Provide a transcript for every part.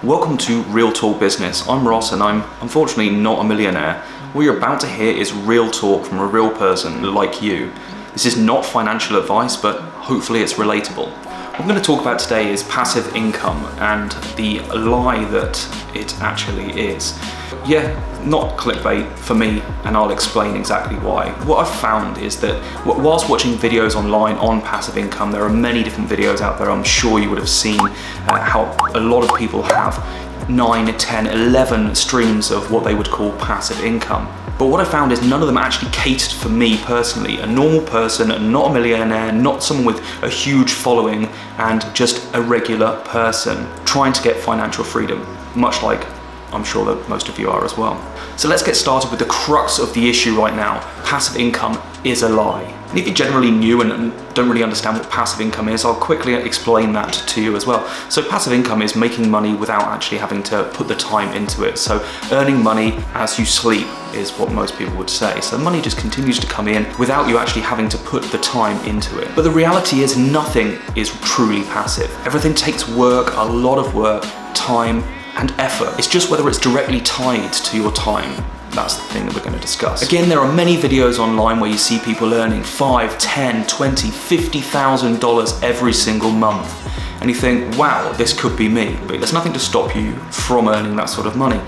Welcome to Real Talk Business. I'm Ross and I'm unfortunately not a millionaire. What you're about to hear is real talk from a real person like you. This is not financial advice, but hopefully it's relatable. What I'm going to talk about today is passive income and the lie that it actually is. Yeah, not clickbait for me, and I'll explain exactly why. What I've found is that whilst watching videos online on passive income, there are many different videos out there. I'm sure you would have seen how a lot of people have 9, 10, 11 streams of what they would call passive income. But what I found is none of them actually catered for me personally, a normal person, not a millionaire, not someone with a huge following, and just a regular person trying to get financial freedom, much like I'm sure that most of you are as well. So let's get started with the crux of the issue right now. Passive income is a lie. And if you're generally new and don't really understand what passive income is, I'll quickly explain that to you as well. So passive income is making money without actually having to put the time into it. So earning money as you sleep is what most people would say. So money just continues to come in without you actually having to put the time into it. But the reality is nothing is truly passive. Everything takes work, a lot of work, time, and effort. It's just whether it's directly tied to your time. That's the thing that we're going to discuss. Again, there are many videos online where you see people earning $5, $10, $20, $50,000 every single month. And you think, wow, this could be me. But there's nothing to stop you from earning that sort of money.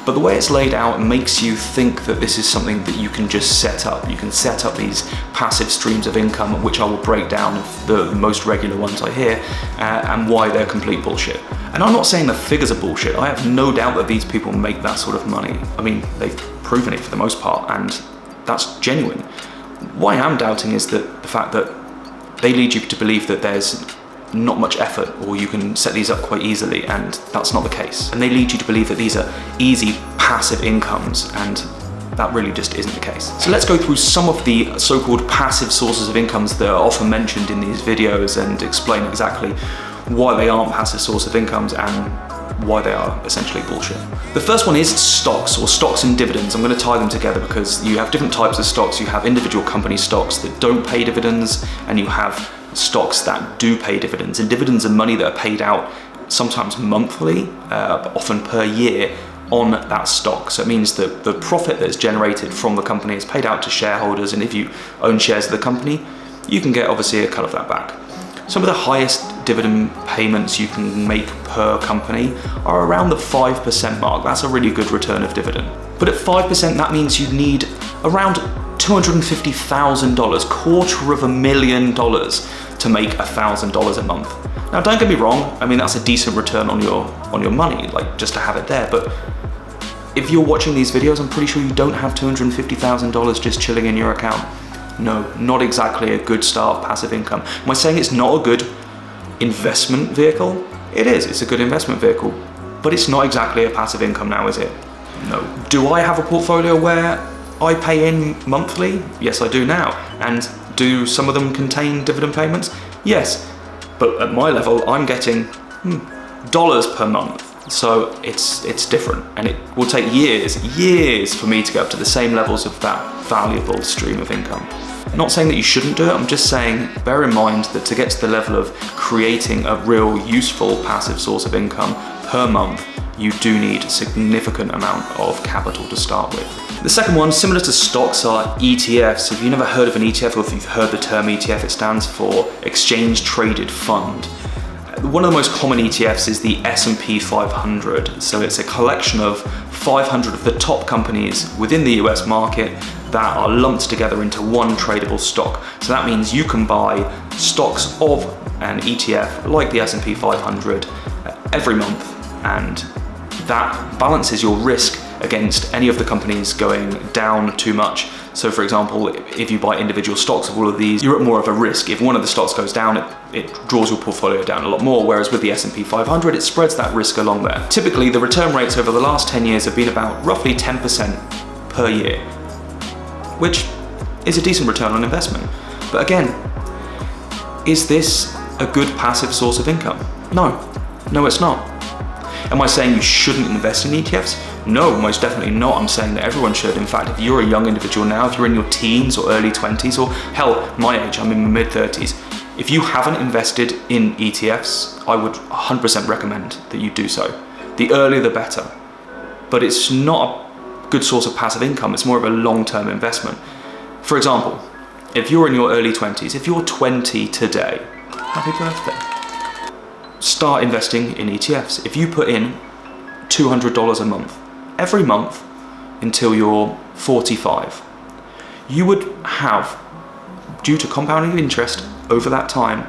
But the way it's laid out makes you think that this is something that you can just set up. You can set up these passive streams of income, which I will break down the most regular ones I hear, and why they're complete bullshit. And I'm not saying the figures are bullshit. I have no doubt that these people make that sort of money. I mean, they've proven it for the most part, and that's genuine. What I am doubting is that the fact that they lead you to believe that there's not much effort, or you can set these up quite easily, and that's not the case. And they lead you to believe that these are easy passive incomes, and that really just isn't the case. So let's go through some of the so-called passive sources of incomes that are often mentioned in these videos and explain exactly why they aren't passive source of incomes and why they are essentially bullshit. The first one is stocks, or stocks and dividends. I'm going to tie them together because you have different types of stocks. You have individual company stocks that don't pay dividends, and you have stocks that do pay dividends. And dividends are money that are paid out sometimes monthly, but often per year on that stock. So it means that the profit that is generated from the company is paid out to shareholders, and if you own shares of the company, you can get obviously a cut of that back. Some of the highest dividend payments you can make per company are around the 5% mark. That's a really good return of dividend. But at 5%, that means you need around $250,000, $250,000 to make $1,000 a month. Now, don't get me wrong. I mean, that's a decent return on your money, like just to have it there. But if you're watching these videos, I'm pretty sure you don't have $250,000 just chilling in your account. No, not exactly a good start of passive income. Am I saying it's not a good investment vehicle? It is, it's a good investment vehicle, but it's not exactly a passive income now, is it? No. Do I have a portfolio where I pay in monthly? Yes, I do now. And do some of them contain dividend payments? Yes, but at my level, I'm getting dollars per month. So it's different, and it will take years for me to get up to the same levels of that valuable stream of income. I'm not saying that you shouldn't do it, I'm just saying bear in mind that to get to the level of creating a real useful passive source of income per month, you do need a significant amount of capital to start with. The second one, similar to stocks, are ETFs. If you've never heard of an ETF, or if you've heard the term ETF, it stands for Exchange Traded Fund. One of the most common ETFs is the S&P 500. So it's a collection of 500 of the top companies within the US market that are lumped together into one tradable stock. So that means you can buy stocks of an ETF like the S&P 500 every month, and that balances your risk against any of the companies going down too much. So for example, if you buy individual stocks of all of these, you're at more of a risk. If one of the stocks goes down, it draws your portfolio down a lot more, whereas with the S&P 500, it spreads that risk along there. Typically, the return rates over the last 10 years have been about roughly 10% per year, which is a decent return on investment. But again, is this a good passive source of income? No, it's not. Am I saying you shouldn't invest in ETFs? No, most definitely not. I'm saying that everyone should. In fact, if you're a young individual now, if you're in your teens or early 20s, or hell, my age, I'm in my mid 30s, if you haven't invested in ETFs, I would 100% recommend that you do so. The earlier the better. But it's not a good source of passive income, it's more of a long-term investment. For example, if you're in your early 20s, if you're 20 today, happy birthday. Start investing in ETFs. If you put in $200 a month, every month until you're 45, you would have, due to compounding interest over that time,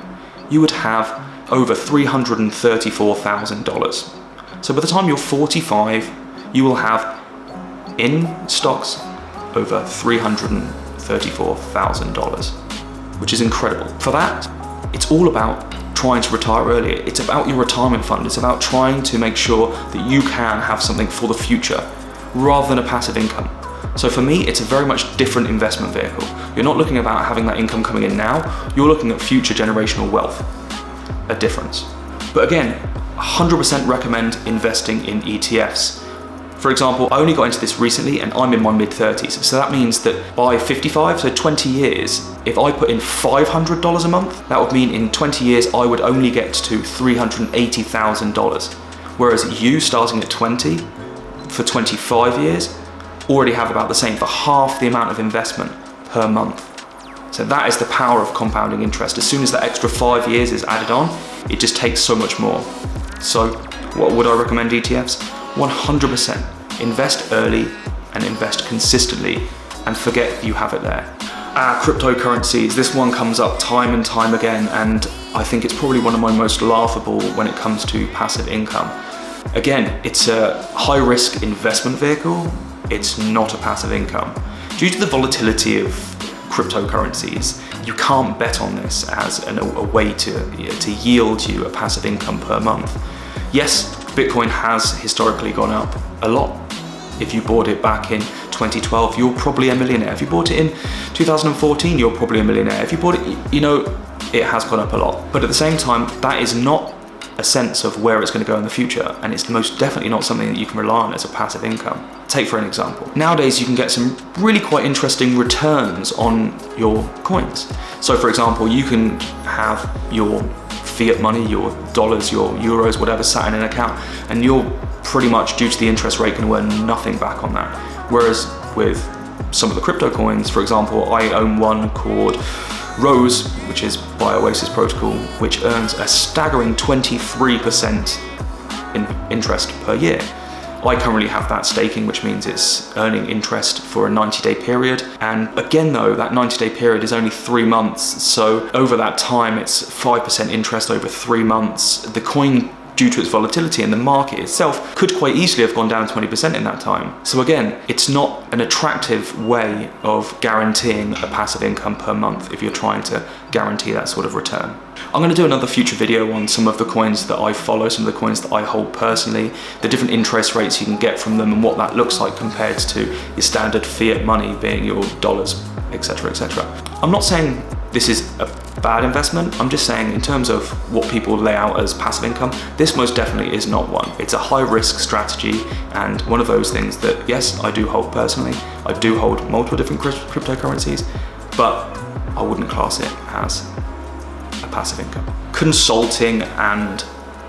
you would have over $334,000. So by the time you're 45, you will have in stocks over $334,000, which is incredible. For that, it's all about trying to retire earlier. It's about your retirement fund. It's about trying to make sure that you can have something for the future rather than a passive income. So for me, it's a very much different investment vehicle. You're not looking about having that income coming in now, you're looking at future generational wealth, a difference. But again, 100% recommend investing in ETFs. For example, I only got into this recently and I'm in my mid-30s. So that means that by 55, so 20 years, if I put in $500 a month, that would mean in 20 years, I would only get to $380,000. Whereas you starting at 20 for 25 years, already have about the same for half the amount of investment per month. So that is the power of compounding interest. As soon as that extra 5 years is added on, it just takes so much more. So what would I recommend ETFs? 100%. Invest early and invest consistently and forget you have it there. Cryptocurrencies. This one comes up time and time again, and I think it's probably one of my most laughable when it comes to passive income. Again, it's a high-risk investment vehicle. It's not a passive income. Due to the volatility of cryptocurrencies, you can't bet on this as a way to yield you a passive income per month. Yes, Bitcoin has historically gone up a lot. If you bought it back in 2012, you're probably a millionaire. If you bought it in 2014, you're probably a millionaire. If you bought it, it has gone up a lot. But at the same time, that is not a sense of where it's going to go in the future, and it's most definitely not something that you can rely on as a passive income. Take for an example. Nowadays you can get some really quite interesting returns on your coins. So for example, you can have your fiat money, your dollars, your euros, whatever, sat in an account, and you're pretty much, due to the interest rate, going to earn nothing back on that. Whereas with some of the crypto coins, for example, I own one called Rose, which is by Oasis Protocol, which earns a staggering 23% in interest per year. I currently have that staking, which means it's earning interest for a 90-day period. And again though, that 90-day period is only 3 months. So over that time, it's 5% interest over 3 months. The coin, due to its volatility in the market itself, could quite easily have gone down 20% in that time. So again, it's not an attractive way of guaranteeing a passive income per month if you're trying to guarantee that sort of return. I'm going to do another future video on some of the coins that I follow, some of the coins that I hold personally, the different interest rates you can get from them and what that looks like compared to your standard fiat money being your dollars, etc., etc. I'm not saying this is a bad investment. I'm just saying in terms of what people lay out as passive income, this most definitely is not one. It's a high risk strategy and one of those things that, yes, I do hold personally. I do hold multiple different cryptocurrencies, but I wouldn't class it as a passive income. Consulting and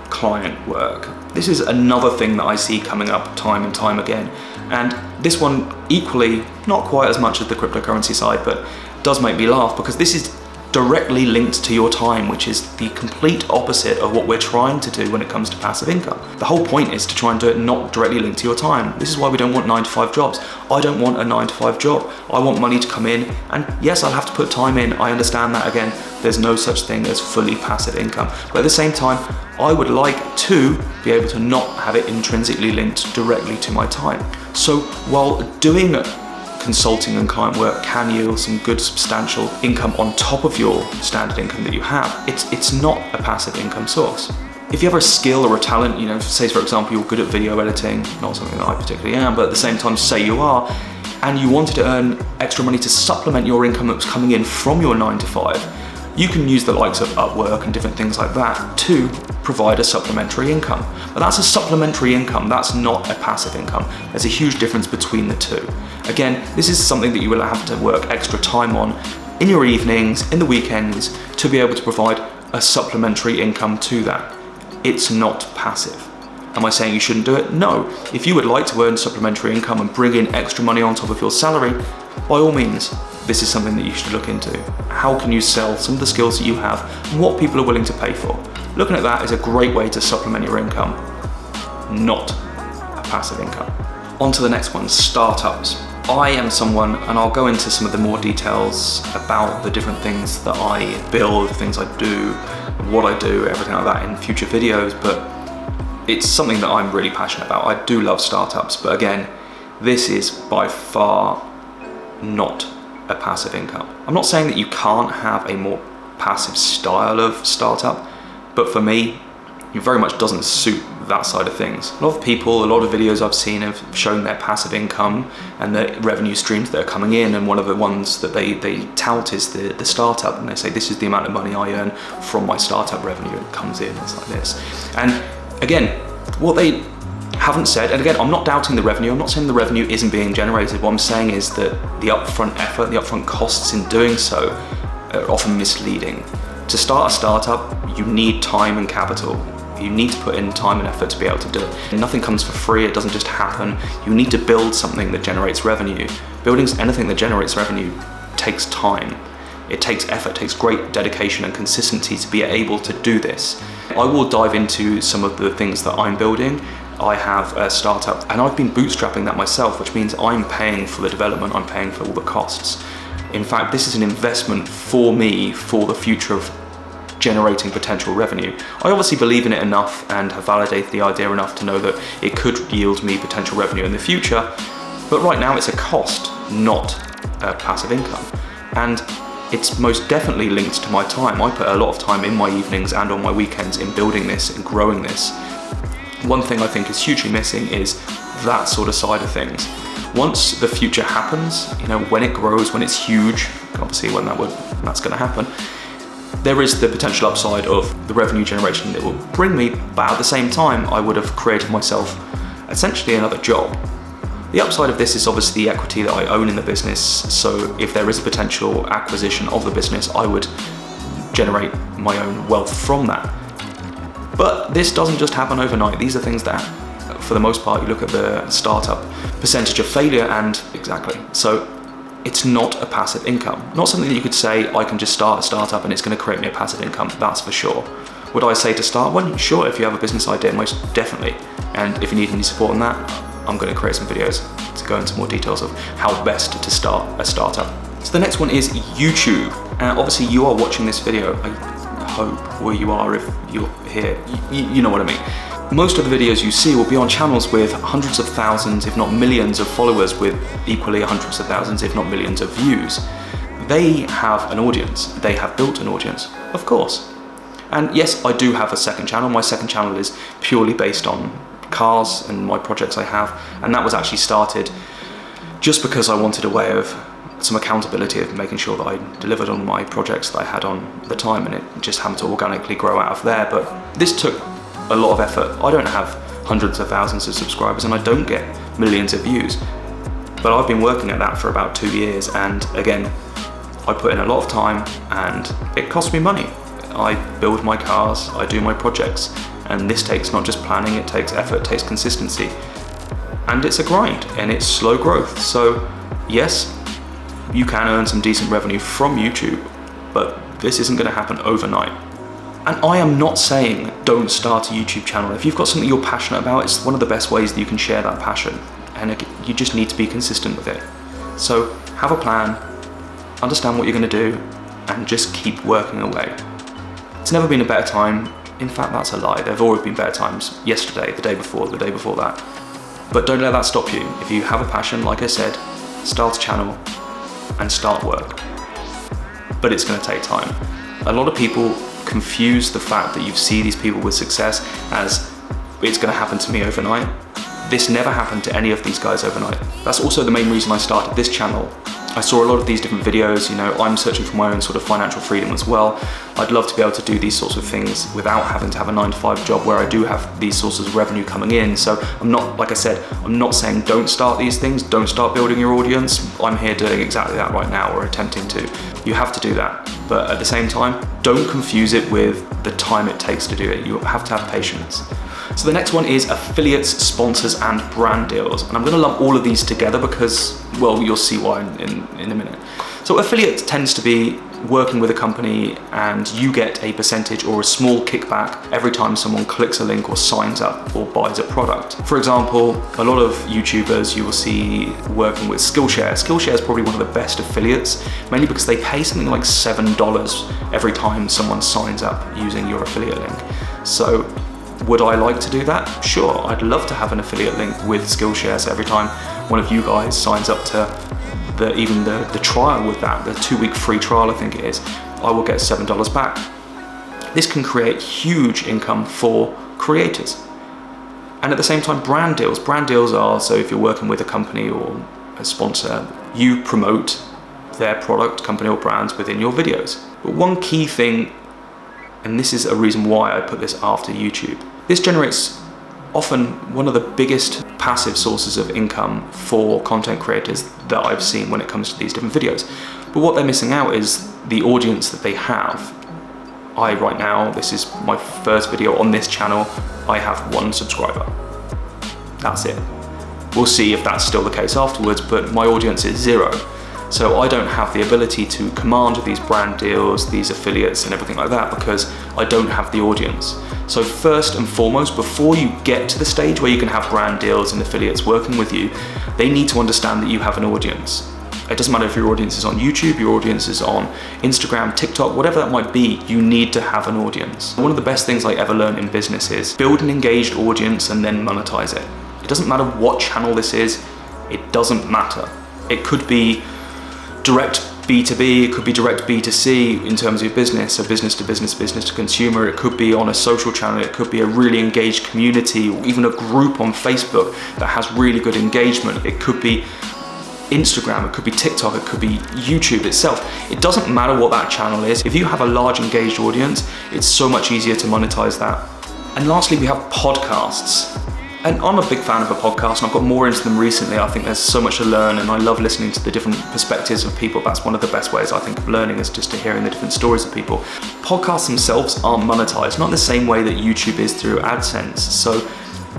client work. This is another thing that I see coming up time and time again. And this one equally, not quite as much as the cryptocurrency side, but does make me laugh because this is directly linked to your time, which is the complete opposite of what we're trying to do when it comes to passive income. The whole point is to try and do it not directly linked to your time. This is why we don't want 9-to-5 jobs. I don't want a 9-to-5 job. I want money to come in, and yes, I'll have to put time in. I understand that. Again, there's no such thing as fully passive income. But at the same time, I would like to be able to not have it intrinsically linked directly to my time. So while doing consulting and client work can yield some good substantial income on top of your standard income that you have, it's not a passive income source. If you have a skill or a talent, say for example you're good at video editing, not something that I particularly am, but at the same time say you are, and you wanted to earn extra money to supplement your income that was coming in from your 9-to-5, you can use the likes of Upwork and different things like that to provide a supplementary income. But that's a supplementary income, that's not a passive income. There's a huge difference between the two. Again, this is something that you will have to work extra time on in your evenings, in the weekends, to be able to provide a supplementary income to that. It's not passive. Am I saying you shouldn't do it? No. If you would like to earn supplementary income and bring in extra money on top of your salary, by all means, this is something that you should look into. How can you sell some of the skills that you have and what people are willing to pay for? Looking at that is a great way to supplement your income, not a passive income. On to the next one, startups. I am someone, and I'll go into some of the more details about the different things that I build, things I do, what I do, everything like that in future videos, but it's something that I'm really passionate about. I do love startups, but again, this is by far not a passive income. I'm not saying that you can't have a more passive style of startup, but for me, it very much doesn't suit that side of things. A lot of people, a lot of videos I've seen have shown their passive income and the revenue streams that are coming in, and one of the ones that they tout is the startup, and they say this is the amount of money I earn from my startup revenue. It comes in, it's like this. And again, what they haven't said, and again, I'm not doubting the revenue, I'm not saying the revenue isn't being generated. What I'm saying is that the upfront effort, the upfront costs in doing so are often misleading. To start a startup, you need time and capital. You need to put in time and effort to be able to do it. And nothing comes for free, it doesn't just happen. You need to build something that generates revenue. Building anything that generates revenue takes time. It takes effort, it takes great dedication and consistency to be able to do this. I will dive into some of the things that I'm building. I have a startup and I've been bootstrapping that myself, which means I'm paying for the development, I'm paying for all the costs. In fact, this is an investment for me for the future of generating potential revenue. I obviously believe in it enough and have validated the idea enough to know that it could yield me potential revenue in the future, but right now it's a cost, not a passive income. And it's most definitely linked to my time. I put a lot of time in my evenings and on my weekends in building this and growing this. One thing I think is hugely missing is that sort of side of things. Once the future happens, when it grows, when it's huge, obviously when that's going to happen, there is the potential upside of the revenue generation that will bring me, but at the same time, I would have created myself essentially another job. The upside of this is obviously the equity that I own in the business, so if there is a potential acquisition of the business, I would generate my own wealth from that. But this doesn't just happen overnight. These are things that, for the most part, you look at the startup percentage of failure and exactly. So it's not a passive income. Not something that you could say, I can just start a startup and it's going to create me a passive income, that's for sure. Would I say to start one? Sure, if you have a business idea, most definitely. And if you need any support on that, I'm going to create some videos to go into more details of how best to start a startup. So the next one is YouTube. Obviously you are watching this video, I hope, where you are if you're here, you know what I mean. Most of the videos you see will be on channels with hundreds of thousands, if not millions of followers with equally hundreds of thousands, if not millions of views. They have an audience, they have built an audience, of course. And yes, I do have a second channel. My second channel is purely based on cars and my projects I have, and that was actually started just because I wanted a way of some accountability of making sure that I delivered on my projects that I had on the time, and it just happened to organically grow out of there. But this took a lot of effort. I don't have hundreds of thousands of subscribers and I don't get millions of views, but I've been working at that for about 2 years, and again, I put in a lot of time and it cost me money. I build my cars, I do my projects, and this takes not just planning, it takes effort, it takes consistency, and it's a grind and it's slow growth. So yes, you can earn some decent revenue from YouTube, but this isn't going to happen overnight. And I am not saying don't start a YouTube channel. If you've got something you're passionate about, it's one of the best ways that you can share that passion, and you just need to be consistent with it. So have a plan, understand what you're going to do, and just keep working away. It's never been a better time. In fact, that's a lie. There have always been better times. Yesterday, the day before that. But don't let that stop you. If you have a passion, like I said, start a channel and start work. But it's going to take time. A lot of people confuse the fact that you see these people with success as it's going to happen to me overnight. This never happened to any of these guys overnight. That's also the main reason I started this channel. I saw a lot of these different videos, I'm searching for my own sort of financial freedom as well. I'd love to be able to do these sorts of things without having to have a 9-to-5 job where I do have these sources of revenue coming in. So I'm not, like I said, I'm not saying don't start these things, don't start building your audience. I'm here doing exactly that right now, or attempting to. You have to do that. But at the same time, don't confuse it with the time it takes to do it. You have to have patience. So the next one is affiliates, sponsors, and brand deals. And I'm gonna lump all of these together because, well, you'll see why in a minute. So affiliate tends to be working with a company and you get a percentage or a small kickback every time someone clicks a link or signs up or buys a product. For example, a lot of YouTubers you will see working with Skillshare. Skillshare is probably one of the best affiliates, mainly because they pay something like $7 every time someone signs up using your affiliate link. So would I like to do that? Sure, I'd love to have an affiliate link with Skillshare, so every time one of you guys signs up to even the trial with that, the 2-week free trial I think it is, I will get $7 back. This can create huge income for creators. And at the same time, brand deals. Brand deals are, so if you're working with a company or a sponsor, you promote their product, company or brands within your videos. But one key thing, and this is a reason why I put this after YouTube, this generates often one of the biggest passive sources of income for content creators that I've seen when it comes to these different videos. But what they're missing out is the audience that they have. Right now, this is my first video on this channel, I have 1 subscriber. That's it. We'll see if that's still the case afterwards, but my audience is 0. So I don't have the ability to command these brand deals, these affiliates and everything like that because I don't have the audience. So first and foremost, before you get to the stage where you can have brand deals and affiliates working with you, they need to understand that you have an audience. It doesn't matter if your audience is on YouTube, your audience is on Instagram, TikTok, whatever that might be, you need to have an audience. One of the best things I ever learned in business is build an engaged audience and then monetize it. It doesn't matter what channel this is, it doesn't matter. It could be direct B2B, it could be direct B2C in terms of your business, so business to business, business to consumer. It could be on a social channel, it could be a really engaged community, or even a group on Facebook that has really good engagement. It could be Instagram, it could be TikTok, it could be YouTube itself. It doesn't matter what that channel is. If you have a large engaged audience, it's so much easier to monetize that. And lastly, we have podcasts. And I'm a big fan of a podcast and I've got more into them recently. I think there's so much to learn and I love listening to the different perspectives of people. That's one of the best ways I think of learning, is just to hearing the different stories of people. Podcasts themselves aren't monetized, not the same way that YouTube is through AdSense. So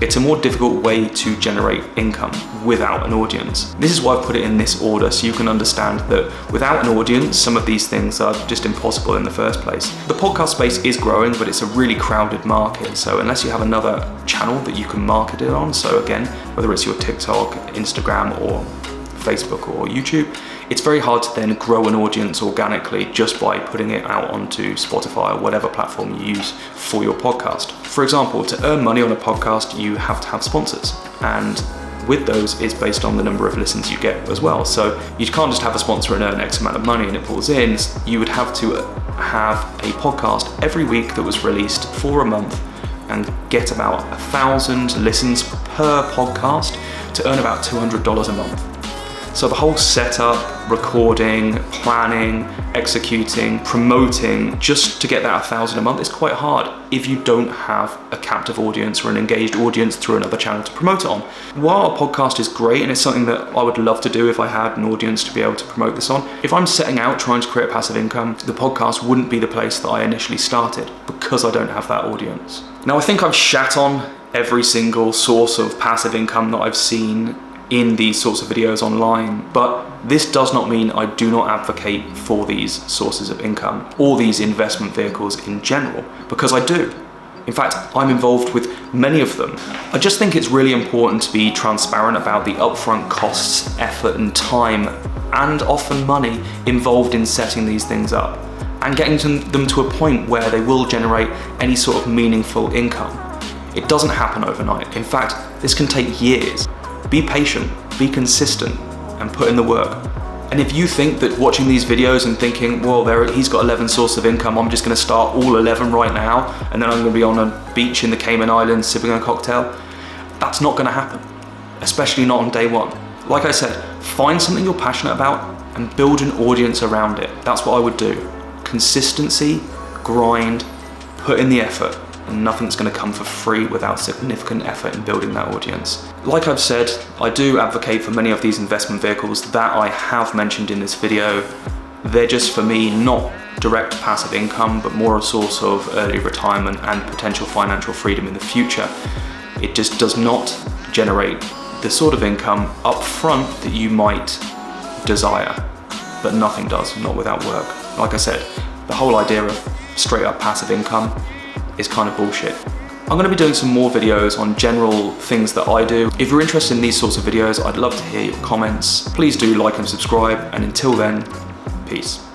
it's a more difficult way to generate income without an audience. This is why I've put it in this order, so you can understand that without an audience, some of these things are just impossible in the first place. The podcast space is growing, but it's a really crowded market. So unless you have another channel that you can market it on, so again, whether it's your TikTok, Instagram, or Facebook or YouTube, it's very hard to then grow an audience organically just by putting it out onto Spotify or whatever platform you use for your podcast. For example, to earn money on a podcast, you have to have sponsors, and with those is based on the number of listens you get as well. So you can't just have a sponsor and earn X amount of money and it pulls in. You would have to have a podcast every week that was released for a month and get about 1,000 listens per podcast to earn about $200 a month. So the whole setup, recording, planning, executing, promoting, just to get that 1,000 a month is quite hard if you don't have a captive audience or an engaged audience through another channel to promote it on. While a podcast is great and it's something that I would love to do if I had an audience to be able to promote this on, if I'm setting out trying to create passive income, the podcast wouldn't be the place that I initially started because I don't have that audience. Now I think I've shat on every single source of passive income that I've seen in these sorts of videos online, but this does not mean I do not advocate for these sources of income or these investment vehicles in general, because I do. In fact, I'm involved with many of them. I just think it's really important to be transparent about the upfront costs, effort and time, and often money involved in setting these things up and getting them to a point where they will generate any sort of meaningful income. It doesn't happen overnight. In fact, this can take years. Be patient, be consistent, and put in the work. And if you think that watching these videos and thinking, well, he's got 11 sources of income, I'm just gonna start all 11 right now, and then I'm gonna be on a beach in the Cayman Islands sipping a cocktail, that's not gonna happen, especially not on day one. Like I said, find something you're passionate about and build an audience around it. That's what I would do. Consistency, grind, put in the effort. And nothing's going to come for free without significant effort in building that audience. Like I've said, I do advocate for many of these investment vehicles that I have mentioned in this video. They're just, for me, not direct passive income, but more a source of early retirement and potential financial freedom in the future. It just does not generate the sort of income up front that you might desire, but nothing does, not without work. Like I said, the whole idea of straight up passive income is kind of bullshit. I'm going to be doing some more videos on general things that I do. If you're interested in these sorts of videos, I'd love to hear your comments. Please do like and subscribe, and until then, peace.